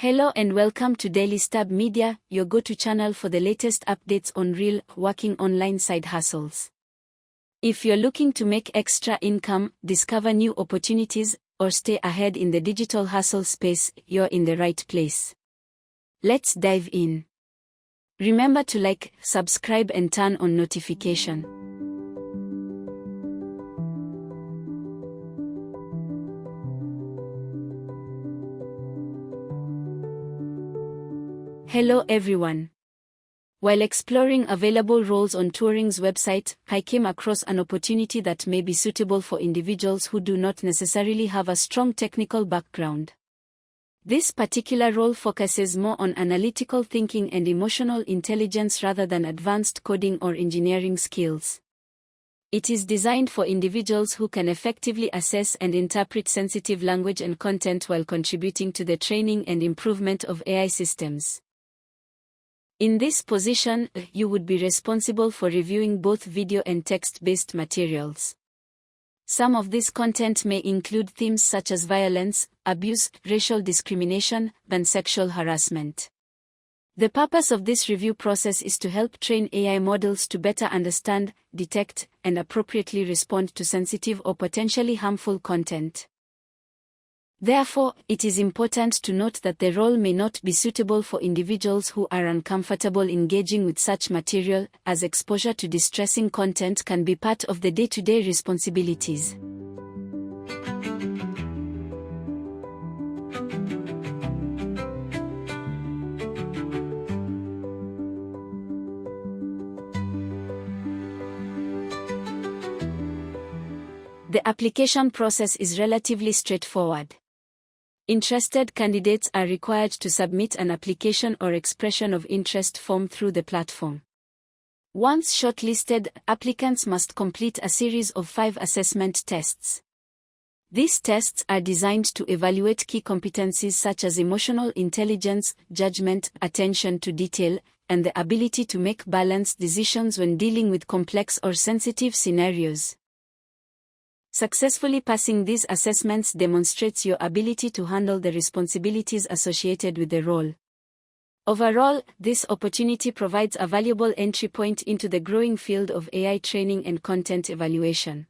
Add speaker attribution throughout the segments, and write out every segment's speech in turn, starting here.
Speaker 1: Hello and welcome to Daily Stab Media, your go-to channel for the latest updates on real, working online side hustles. If you're looking to make extra income, discover new opportunities, or stay ahead in the digital hustle space, you're in the right place. Let's dive in. Remember to like, subscribe and turn on notification. Hello everyone. While exploring available roles on Turing's website, I came across an opportunity that may be suitable for individuals who do not necessarily have a strong technical background. This particular role focuses more on analytical thinking and emotional intelligence rather than advanced coding or engineering skills. It is designed for individuals who can effectively assess and interpret sensitive language and content while contributing to the training and improvement of AI systems. In this position, you would be responsible for reviewing both video and text-based materials. Some of this content may include themes such as violence, abuse, racial discrimination, and sexual harassment. The purpose of this review process is to help train AI models to better understand, detect, and appropriately respond to sensitive or potentially harmful content. Therefore, it is important to note that the role may not be suitable for individuals who are uncomfortable engaging with such material, as exposure to distressing content can be part of the day-to-day responsibilities. The application process is relatively straightforward. Interested candidates are required to submit an application or expression of interest form through the platform. Once shortlisted, applicants must complete a series of 5 assessment tests. These tests are designed to evaluate key competencies such as emotional intelligence, judgment, attention to detail, and the ability to make balanced decisions when dealing with complex or sensitive scenarios. Successfully passing these assessments demonstrates your ability to handle the responsibilities associated with the role. Overall, this opportunity provides a valuable entry point into the growing field of AI training and content evaluation.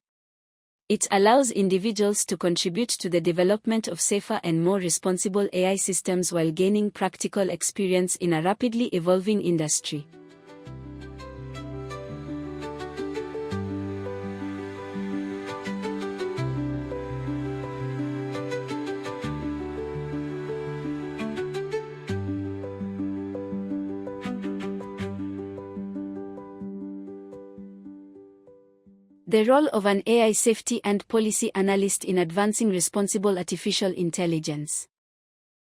Speaker 1: It allows individuals to contribute to the development of safer and more responsible AI systems while gaining practical experience in a rapidly evolving industry. The role of an AI safety and policy analyst in advancing responsible artificial intelligence.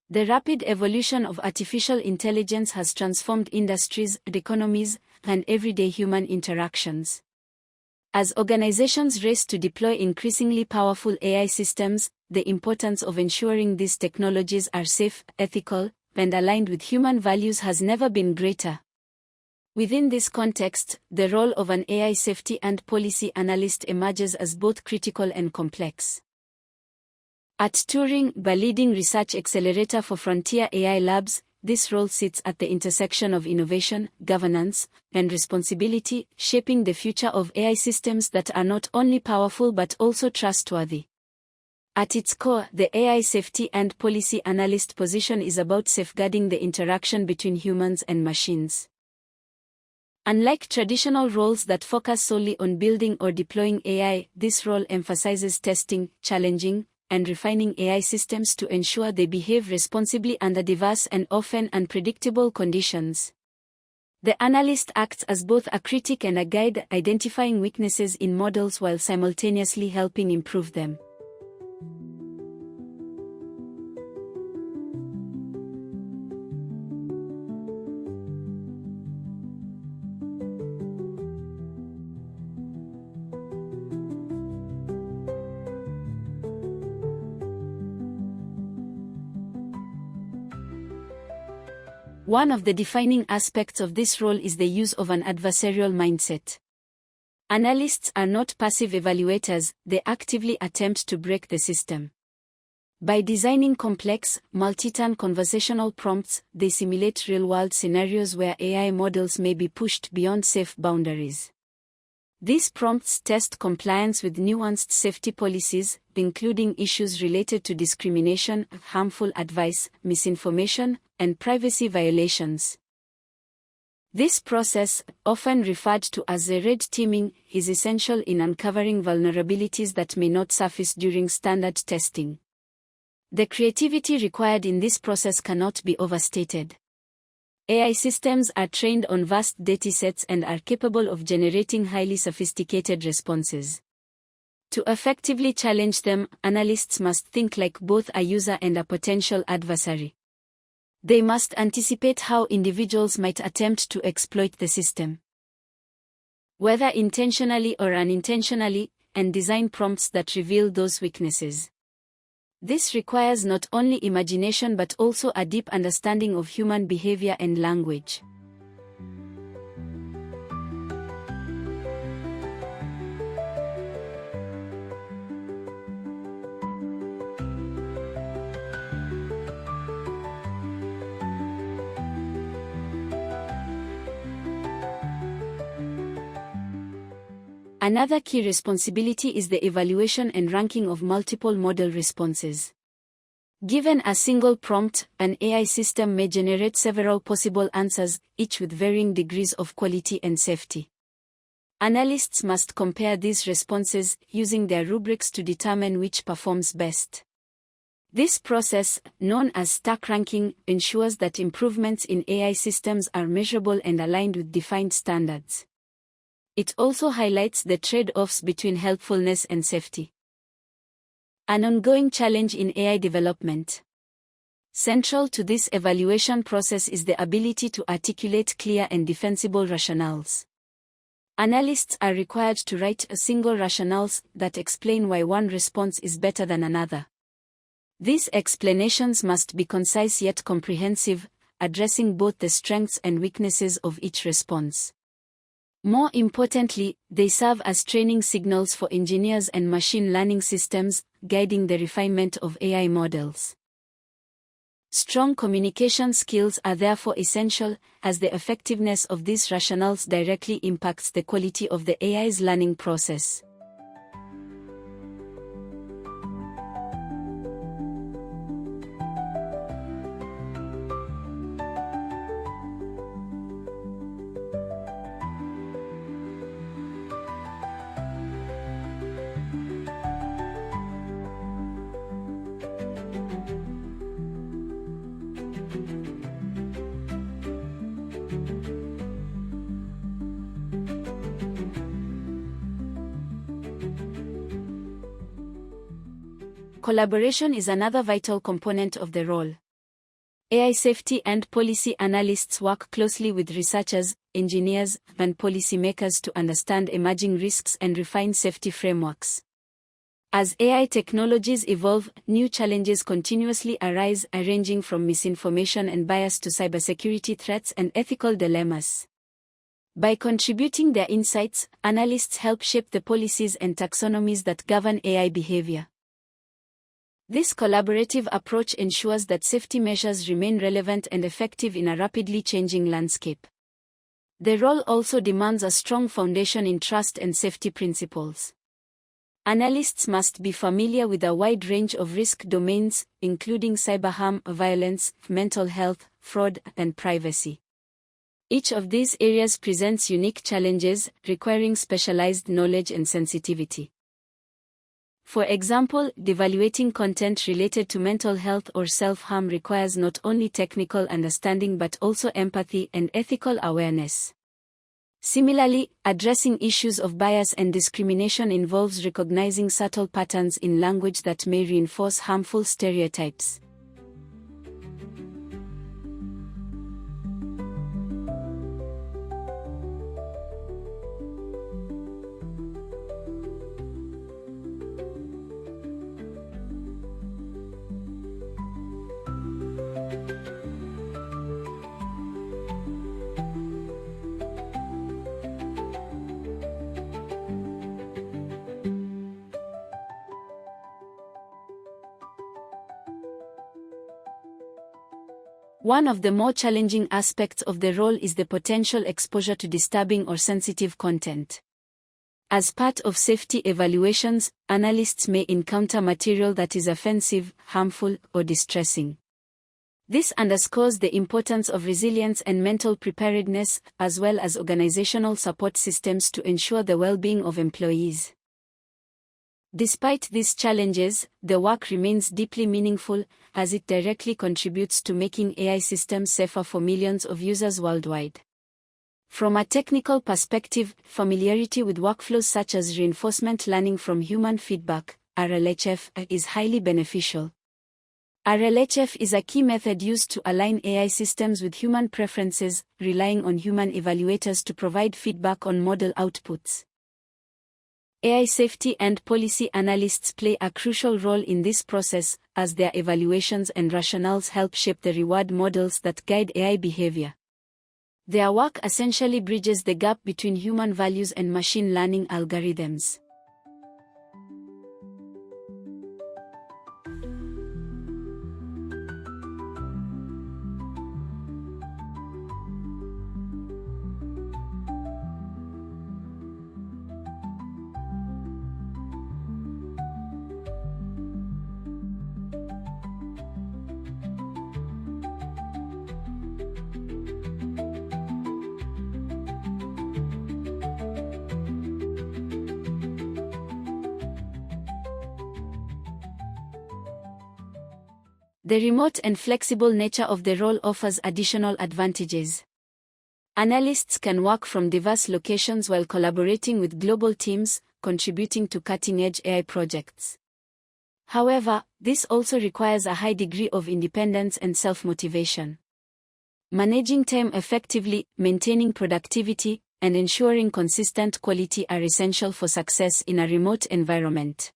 Speaker 1: The rapid evolution of artificial intelligence has transformed industries, economies, and everyday human interactions. As organizations race to deploy increasingly powerful AI systems, the importance of ensuring these technologies are safe, ethical, and aligned with human values has never been greater. Within this context, the role of an AI safety and policy analyst emerges as both critical and complex. At Turing, the leading research accelerator for frontier AI labs, this role sits at the intersection of innovation, governance, and responsibility, shaping the future of AI systems that are not only powerful but also trustworthy. At its core, the AI safety and policy analyst position is about safeguarding the interaction between humans and machines. Unlike traditional roles that focus solely on building or deploying AI, this role emphasizes testing, challenging, and refining AI systems to ensure they behave responsibly under diverse and often unpredictable conditions. The analyst acts as both a critic and a guide, identifying weaknesses in models while simultaneously helping improve them. One of the defining aspects of this role is the use of an adversarial mindset. Analysts are not passive evaluators, they actively attempt to break the system. By designing complex, multi-turn conversational prompts, they simulate real-world scenarios where AI models may be pushed beyond safe boundaries. These prompts test compliance with nuanced safety policies, including issues related to discrimination, harmful advice, misinformation, and privacy violations. This process, often referred to as a red teaming, is essential in uncovering vulnerabilities that may not surface during standard testing. The creativity required in this process cannot be overstated. AI systems are trained on vast datasets and are capable of generating highly sophisticated responses. To effectively challenge them, analysts must think like both a user and a potential adversary. They must anticipate how individuals might attempt to exploit the system, whether intentionally or unintentionally, and design prompts that reveal those weaknesses. This requires not only imagination but also a deep understanding of human behavior and language. Another key responsibility is the evaluation and ranking of multiple model responses. Given a single prompt, an AI system may generate several possible answers, each with varying degrees of quality and safety. Analysts must compare these responses, using their rubrics to determine which performs best. This process, known as stack ranking, ensures that improvements in AI systems are measurable and aligned with defined standards. It also highlights the trade-offs between helpfulness and safety. An ongoing challenge in AI development. Central to this evaluation process is the ability to articulate clear and defensible rationales. Analysts are required to write single rationales that explain why one response is better than another. These explanations must be concise yet comprehensive, addressing both the strengths and weaknesses of each response. More importantly, they serve as training signals for engineers and machine learning systems, guiding the refinement of AI models. Strong communication skills are therefore essential, as the effectiveness of these rationales directly impacts the quality of the AI's learning process. Collaboration is another vital component of the role. AI safety and policy analysts work closely with researchers, engineers, and policymakers to understand emerging risks and refine safety frameworks. As AI technologies evolve, new challenges continuously arise, ranging from misinformation and bias to cybersecurity threats and ethical dilemmas. By contributing their insights, analysts help shape the policies and taxonomies that govern AI behavior. This collaborative approach ensures that safety measures remain relevant and effective in a rapidly changing landscape. The role also demands a strong foundation in trust and safety principles. Analysts must be familiar with a wide range of risk domains, including cyber harm, violence, mental health, fraud, and privacy. Each of these areas presents unique challenges, requiring specialized knowledge and sensitivity. For example, evaluating content related to mental health or self-harm requires not only technical understanding but also empathy and ethical awareness. Similarly, addressing issues of bias and discrimination involves recognizing subtle patterns in language that may reinforce harmful stereotypes. One of the more challenging aspects of the role is the potential exposure to disturbing or sensitive content. As part of safety evaluations, analysts may encounter material that is offensive, harmful, or distressing. This underscores the importance of resilience and mental preparedness, as well as organizational support systems to ensure the well-being of employees. Despite these challenges, the work remains deeply meaningful, as it directly contributes to making AI systems safer for millions of users worldwide. From a technical perspective, familiarity with workflows such as reinforcement learning from human feedback, RLHF, is highly beneficial. RLHF is a key method used to align AI systems with human preferences, relying on human evaluators to provide feedback on model outputs. AI safety and policy analysts play a crucial role in this process, as their evaluations and rationales help shape the reward models that guide AI behavior. Their work essentially bridges the gap between human values and machine learning algorithms. The remote and flexible nature of the role offers additional advantages. Analysts can work from diverse locations while collaborating with global teams, contributing to cutting-edge AI projects. However, this also requires a high degree of independence and self-motivation. Managing time effectively, maintaining productivity, and ensuring consistent quality are essential for success in a remote environment.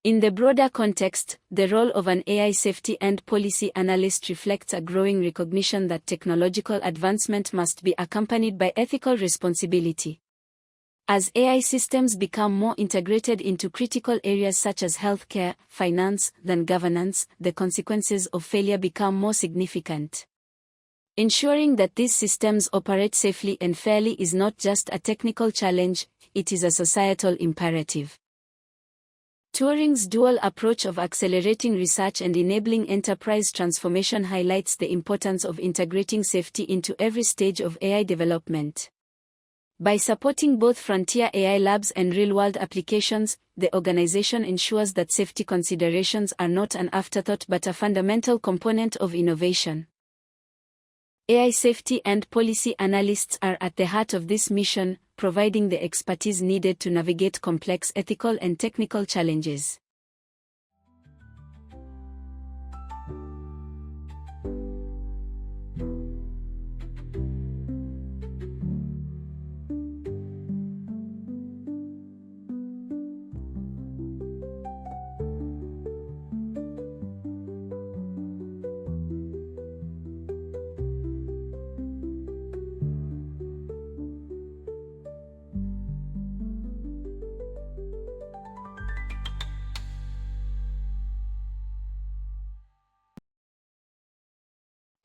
Speaker 1: In the broader context, the role of an AI safety and policy analyst reflects a growing recognition that technological advancement must be accompanied by ethical responsibility. As AI systems become more integrated into critical areas such as healthcare, finance, and governance, the consequences of failure become more significant. Ensuring that these systems operate safely and fairly is not just a technical challenge, it is a societal imperative. Turing's dual approach of accelerating research and enabling enterprise transformation highlights the importance of integrating safety into every stage of AI development. By supporting both frontier AI labs and real-world applications, the organization ensures that safety considerations are not an afterthought but a fundamental component of innovation. AI safety and policy analysts are at the heart of this mission, providing the expertise needed to navigate complex ethical and technical challenges.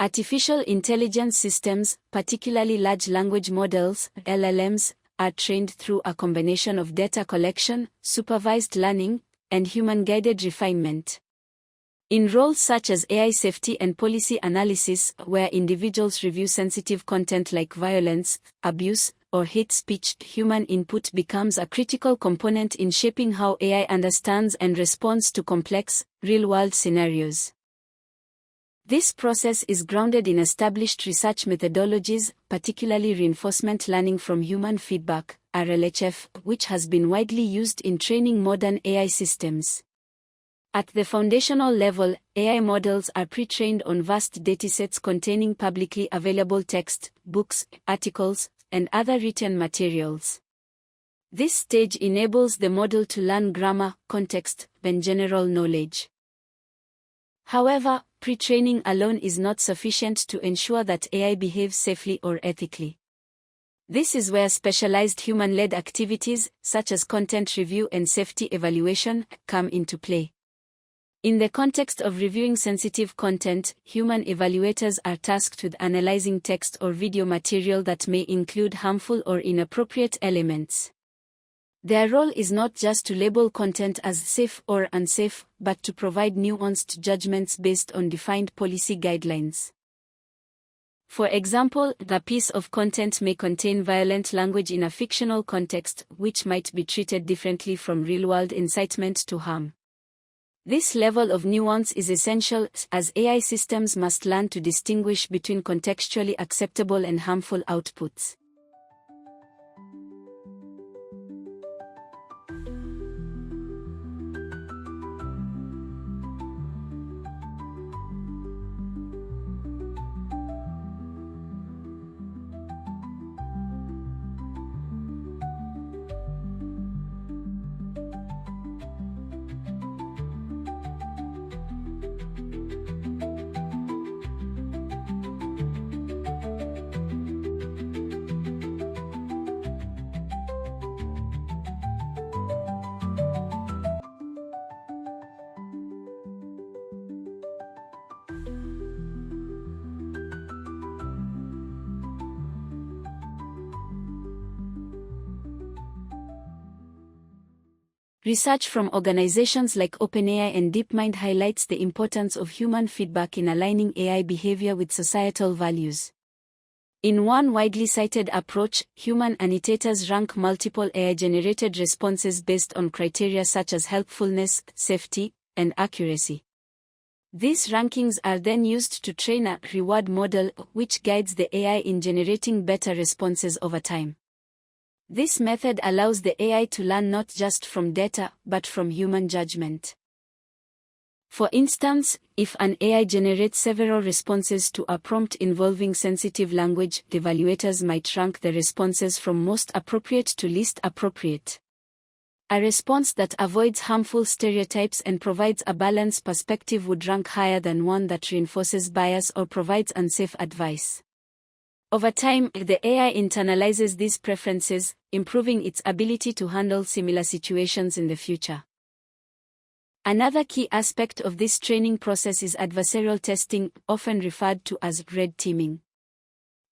Speaker 1: Artificial intelligence systems, particularly large language models, LLMs, are trained through a combination of data collection, supervised learning, and human-guided refinement. In roles such as AI safety and policy analysis, where individuals review sensitive content like violence, abuse, or hate speech, human input becomes a critical component in shaping how AI understands and responds to complex, real-world scenarios. This process is grounded in established research methodologies, particularly reinforcement learning from human feedback, RLHF, which has been widely used in training modern AI systems. At the foundational level, AI models are pre-trained on vast datasets containing publicly available text, books, articles, and other written materials. This stage enables the model to learn grammar, context, and general knowledge. However, pre-training alone is not sufficient to ensure that AI behaves safely or ethically. This is where specialized human-led activities, such as content review and safety evaluation, come into play. In the context of reviewing sensitive content, human evaluators are tasked with analyzing text or video material that may include harmful or inappropriate elements. Their role is not just to label content as safe or unsafe, but to provide nuanced judgments based on defined policy guidelines. For example, the piece of content may contain violent language in a fictional context, which might be treated differently from real-world incitement to harm. This level of nuance is essential, as AI systems must learn to distinguish between contextually acceptable and harmful outputs. Research from organizations like OpenAI and DeepMind highlights the importance of human feedback in aligning AI behavior with societal values. In one widely cited approach, human annotators rank multiple AI-generated responses based on criteria such as helpfulness, safety, and accuracy. These rankings are then used to train a reward model, which guides the AI in generating better responses over time. This method allows the AI to learn not just from data, but from human judgment. For instance, if an AI generates several responses to a prompt involving sensitive language, the evaluators might rank the responses from most appropriate to least appropriate. A response that avoids harmful stereotypes and provides a balanced perspective would rank higher than one that reinforces bias or provides unsafe advice. Over time, the AI internalizes these preferences, improving its ability to handle similar situations in the future. Another key aspect of this training process is adversarial testing, often referred to as red teaming.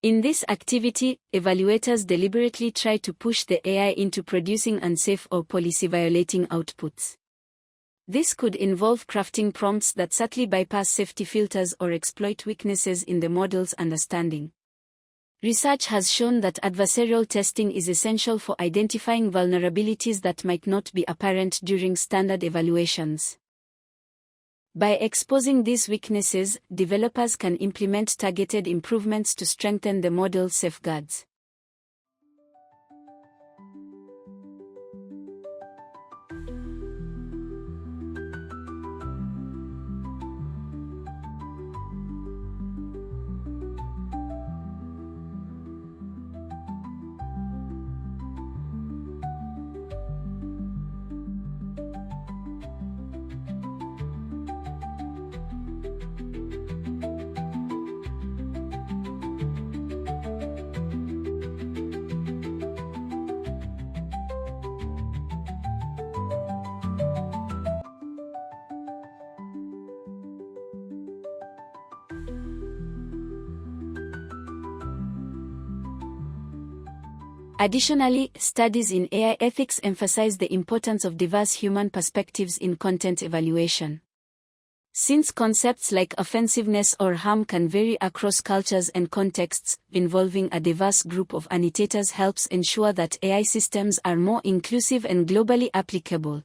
Speaker 1: In this activity, evaluators deliberately try to push the AI into producing unsafe or policy-violating outputs. This could involve crafting prompts that subtly bypass safety filters or exploit weaknesses in the model's understanding. Research has shown that adversarial testing is essential for identifying vulnerabilities that might not be apparent during standard evaluations. By exposing these weaknesses, developers can implement targeted improvements to strengthen the model's safeguards. Additionally, studies in AI ethics emphasize the importance of diverse human perspectives in content evaluation. Since concepts like offensiveness or harm can vary across cultures and contexts, involving a diverse group of annotators helps ensure that AI systems are more inclusive and globally applicable.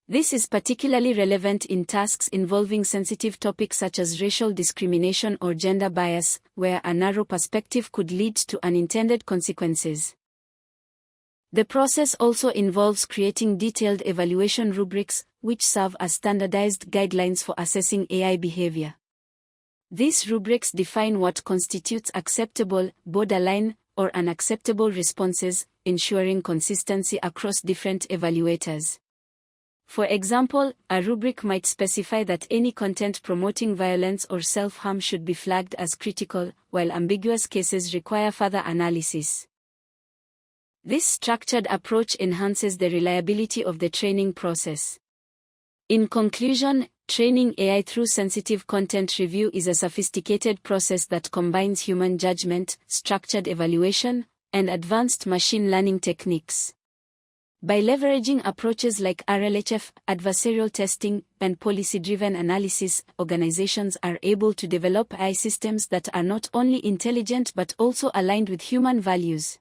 Speaker 1: This is particularly relevant in tasks involving sensitive topics such as racial discrimination or gender bias, where a narrow perspective could lead to unintended consequences. The process also involves creating detailed evaluation rubrics, which serve as standardized guidelines for assessing AI behavior. These rubrics define what constitutes acceptable, borderline, or unacceptable responses, ensuring consistency across different evaluators. For example, a rubric might specify that any content promoting violence or self-harm should be flagged as critical, while ambiguous cases require further analysis. This structured approach enhances the reliability of the training process. In conclusion, training AI through sensitive content review is a sophisticated process that combines human judgment, structured evaluation, and advanced machine learning techniques. By leveraging approaches like RLHF, adversarial testing, and policy-driven analysis, organizations are able to develop AI systems that are not only intelligent but also aligned with human values.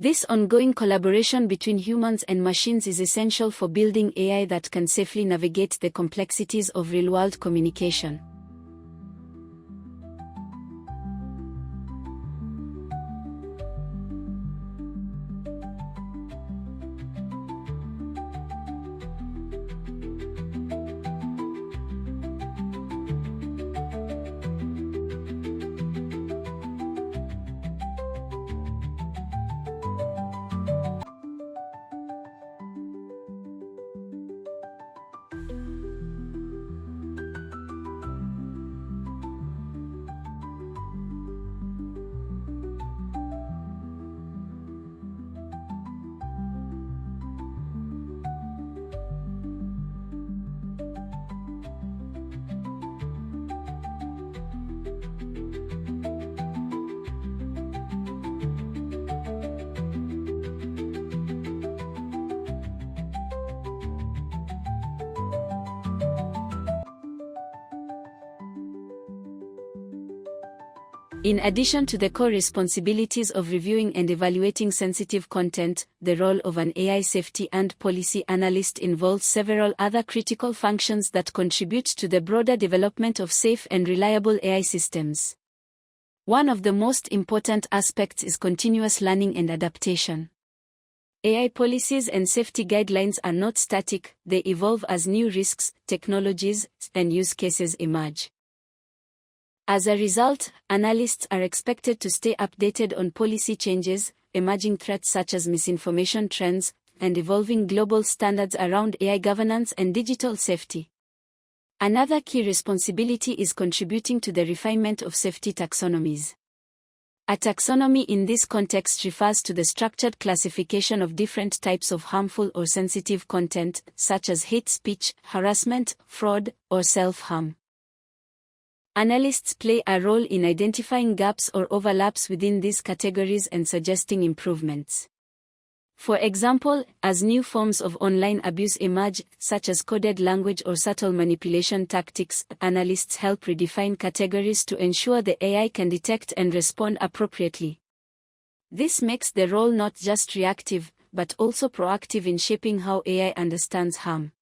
Speaker 1: This ongoing collaboration between humans and machines is essential for building AI that can safely navigate the complexities of real-world communication. In addition to the core responsibilities of reviewing and evaluating sensitive content, the role of an AI safety and policy analyst involves several other critical functions that contribute to the broader development of safe and reliable AI systems. One of the most important aspects is continuous learning and adaptation. AI policies and safety guidelines are not static, they evolve as new risks, technologies, and use cases emerge. As a result, analysts are expected to stay updated on policy changes, emerging threats such as misinformation trends, and evolving global standards around AI governance and digital safety. Another key responsibility is contributing to the refinement of safety taxonomies. A taxonomy in this context refers to the structured classification of different types of harmful or sensitive content, such as hate speech, harassment, fraud, or self-harm. Analysts play a role in identifying gaps or overlaps within these categories and suggesting improvements. For example, as new forms of online abuse emerge, such as coded language or subtle manipulation tactics, analysts help redefine categories to ensure the AI can detect and respond appropriately. This makes the role not just reactive, but also proactive in shaping how AI understands harm.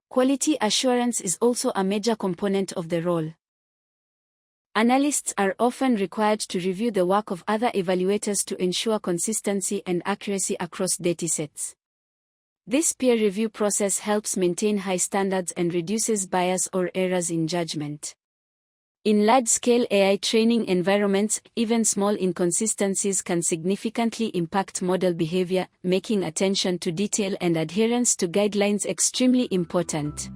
Speaker 1: Quality assurance is also a major component of the role. Analysts are often required to review the work of other evaluators to ensure consistency and accuracy across datasets. This peer review process helps maintain high standards and reduces bias or errors in judgment. In large-scale AI training environments, even small inconsistencies can significantly impact model behavior, making attention to detail and adherence to guidelines extremely important.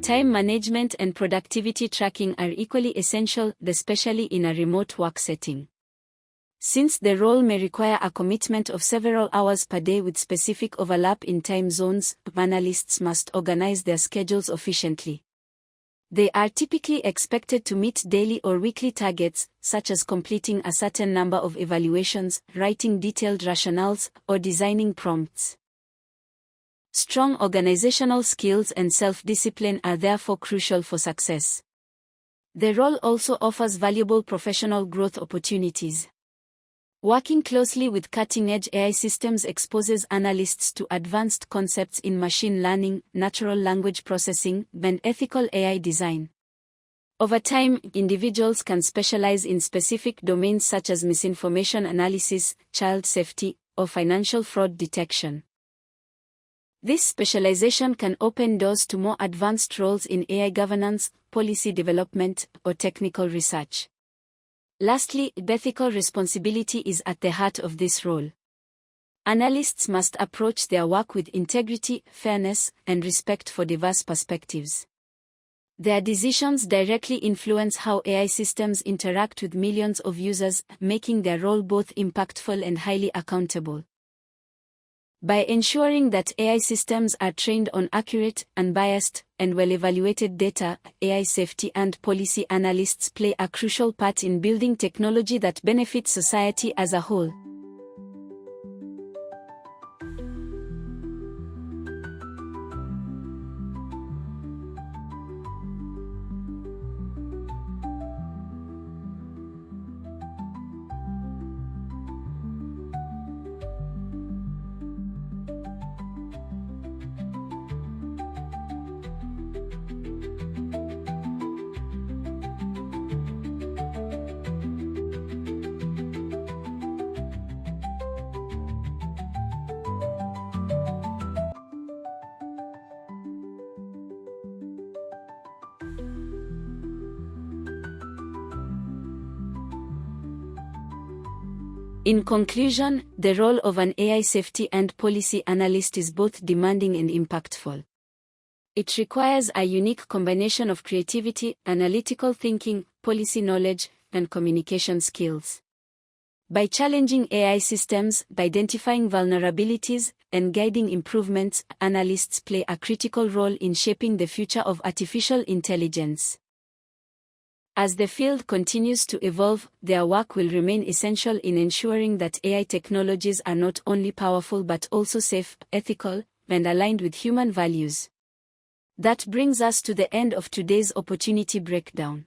Speaker 1: Time management and productivity tracking are equally essential, especially in a remote work setting. Since the role may require a commitment of several hours per day with specific overlap in time zones, analysts must organize their schedules efficiently. They are typically expected to meet daily or weekly targets, such as completing a certain number of evaluations, writing detailed rationales, or designing prompts. Strong organizational skills and self-discipline are therefore crucial for success. The role also offers valuable professional growth opportunities. Working closely with cutting-edge AI systems exposes analysts to advanced concepts in machine learning, natural language processing, and ethical AI design. Over time, individuals can specialize in specific domains such as misinformation analysis, child safety, or financial fraud detection. This specialization can open doors to more advanced roles in AI governance, policy development, or technical research. Lastly, ethical responsibility is at the heart of this role. Analysts must approach their work with integrity, fairness, and respect for diverse perspectives. Their decisions directly influence how AI systems interact with millions of users, making their role both impactful and highly accountable. By ensuring that AI systems are trained on accurate, unbiased, and well-evaluated data, AI safety and policy analysts play a crucial part in building technology that benefits society as a whole. In conclusion, the role of an AI safety and policy analyst is both demanding and impactful. It requires a unique combination of creativity, analytical thinking, policy knowledge, and communication skills. By challenging AI systems, identifying vulnerabilities, and guiding improvements, analysts play a critical role in shaping the future of artificial intelligence. As the field continues to evolve, their work will remain essential in ensuring that AI technologies are not only powerful but also safe, ethical, and aligned with human values. That brings us to the end of today's opportunity breakdown.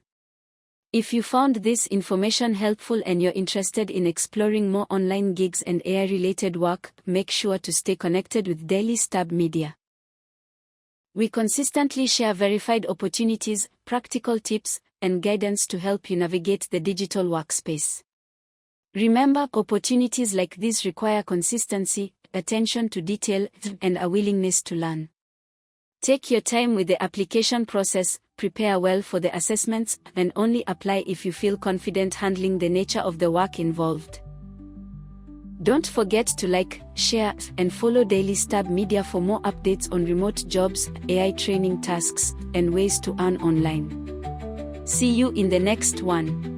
Speaker 1: If you found this information helpful and you're interested in exploring more online gigs and AI-related work, make sure to stay connected with Daily Stab Media. We consistently share verified opportunities, practical tips, and guidance to help you navigate the digital workspace. Remember, opportunities like these require consistency, attention to detail, and a willingness to learn. Take your time with the application process, prepare well for the assessments, and only apply if you feel confident handling the nature of the work involved. Don't forget to like, share, and follow Daily Stab Media for more updates on remote jobs, AI training tasks, and ways to earn online. See you in the next one.